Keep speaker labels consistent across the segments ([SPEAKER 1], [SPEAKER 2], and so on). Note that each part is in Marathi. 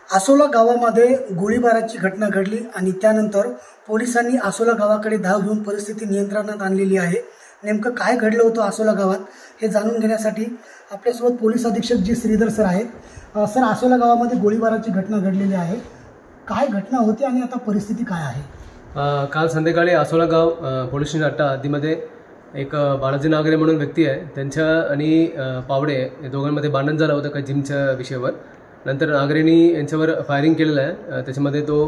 [SPEAKER 1] आसोला गावामध्ये गोळीबाराची घटना घडली आणि त्यानंतर पोलिसांनी आसोला गावाकडे धाव घेऊन परिस्थिती नियंत्रणात आणलेली आहे। नेमकं काय घडलं होतं आसोला गावात हे जाणून घेण्यासाठी आपल्यासोबत पोलीस अधीक्षक जी श्रीधर सर आहेत। सर, आसोला गावामध्ये गोळीबाराची घटना घडलेली आहे, काय घटना होती आणि आता परिस्थिती काय आहे?
[SPEAKER 2] काल संध्याकाळी आसोला गाव पोलीस स्टेशन अड्डा हद्दीमध्ये एक बालाजी नागरे म्हणून व्यक्ती आहे, त्यांच्या आणि पावडे या दोघांमध्ये भांडण झालं होतं काही जिमच्या विषयावर। नंतर नागरेंनी यांच्यावर फायरिंग केलेलं आहे। त्याच्यामध्ये तो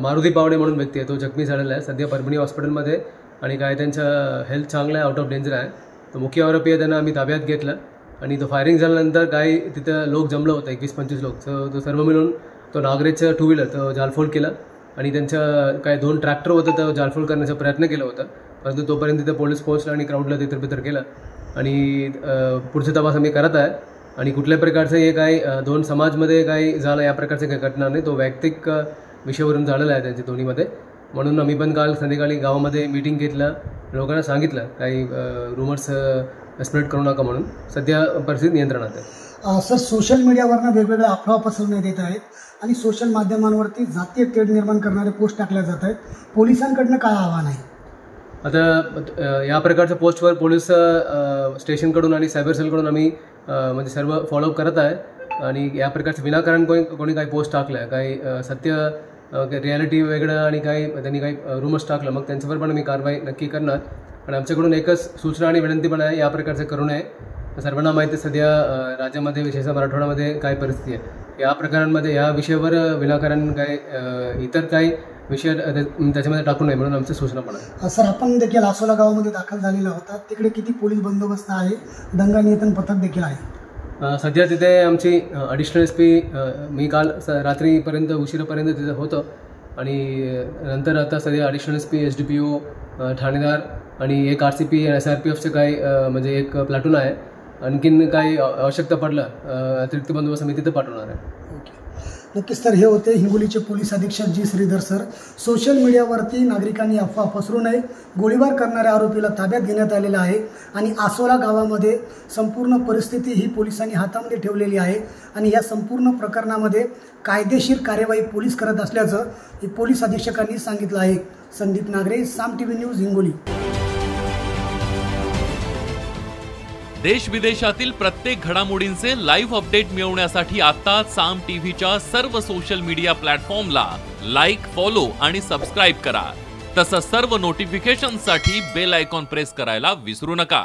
[SPEAKER 2] मारुती पावडे म्हणून व्यक्ती आहे, तो जखमी झालेला आहे सध्या परभणी हॉस्पिटलमध्ये आणि काय त्यांचं हेल्थ चांगलं आहे, आउट ऑफ डेंजर आहे। तो मुख्य आरोपी आहे, त्यांना आम्ही ताब्यात घेतलं आणि तो फायरिंग झाल्यानंतर काय तिथं लोक जमलं होतं 21-25 लोक, तो सर्व मिळून तो नागरेचं 2 व्हीलर तो जाळपोळ केलं आणि त्यांचं काय 2 ट्रॅक्टर होतं तो जाळपोळ करण्याचा प्रयत्न केला होता, परंतु तोपर्यंत तिथं पोलीस पोहोचला आणि क्राऊडला तितर केलं आणि पुढचा तपास आम्ही करत आहे आणि कुठल्या प्रकारचं हे काय 2 समाजमध्ये काय झालं या प्रकारचं काही घटना नाही, तो वैयक्तिक विषयावरून झालेला आहे त्यांच्या दोन्हीमध्ये। म्हणून आम्ही पण काल संध्याकाळी गावामध्ये मीटिंग घेतलं, लोकांना सांगितलं काही रुमर्स स्प्रेड करू नका म्हणून। सध्या परिस्थिती नियंत्रणात आहे।
[SPEAKER 1] सर, सोशल मीडियावरनं वेगवेगळ्या अफवा पसरवण्यात येत आहेत आणि सोशल माध्यमांवरती जातीय तेढ निर्माण करणारे पोस्ट टाकल्या जात आहेत, पोलिसांकडनं काय आव्हान आहे?
[SPEAKER 2] आता या प्रकारच्या पोस्टवर पोलीस स्टेशनकडून आणि सायबर सेलकडून आम्ही म्हणजे सर्व फॉलोअप करत आहे आणि या प्रकारचं विनाकारण कोणी काही पोस्ट टाकलं, काही सत्य रियालिटी वेगळं आणि काही त्यांनी काही रूमर्स टाकलं, मग त्यांच्यावर पण आम्ही कारवाई नक्की करणार। आणि आमच्याकडून एकच सूचना आणि विनंती पण आहे, या प्रकारचं करू नये। सर्वांना माहिती आहे सध्या राज्यामध्ये विशेषतः मराठवाड्यामध्ये काय परिस्थिती आहे, या प्रकारांमध्ये या विषयावर विनाकारण काय इतर काही विषय त्याच्यामध्ये टाकू नये म्हणून आमची सूचना पण आहे।
[SPEAKER 1] सर, आपण देखील आसोला गावामध्ये दाखल झालेला होता, तिकडे किती पोलीस बंदोबस्त आहे, दंगा नियंत्रण पथक देखील आहे?
[SPEAKER 2] सध्या तिथे आमची ॲडिशनल SP मी काल रात्रीपर्यंत उशिरापर्यंत तिथे होतं आणि नंतर आता सध्या ॲडिशनल SP SDPO ठाणेदार आणि एक RCP SRPFचे काही म्हणजे एक प्लाटून आहे। आणखीन काही आवश्यकता पडलं अतिरिक्त बंदोबस्त मी तिथे पाठवणार आहे।
[SPEAKER 1] नक्कीच तर हे होते हिंगोलीचे पोलीस अधीक्षक जी श्रीधर सर। सोशल मीडियावरती नागरिकांनी अफवा पसरू नये, गोळीबार करणाऱ्या आरोपीला ताब्यात घेण्यात आलेला आहे आणि आसोला गावामध्ये संपूर्ण परिस्थिती ही पोलिसांनी हातामध्ये ठेवलेली आहे आणि या संपूर्ण प्रकरणामध्ये कायदेशीर कार्यवाही पोलीस करत असल्याचं पोलीस अधीक्षकांनी सांगितलं आहे। संदीप नागरे, साम TV न्यूज, हिंगोली।
[SPEAKER 3] देश विदेशातील प्रत्येक घडामोडींचे लाईव्ह अपडेट मिळवण्यासाठी आता साम टीव्हीच्या सर्व सोशल मीडिया प्लॅटफॉर्मला लाईक, फॉलो आणि सबस्क्राइब करा। तसंच सर्व नोटिफिकेशनसाठी बेल आयकॉन प्रेस करायला विसरू नका।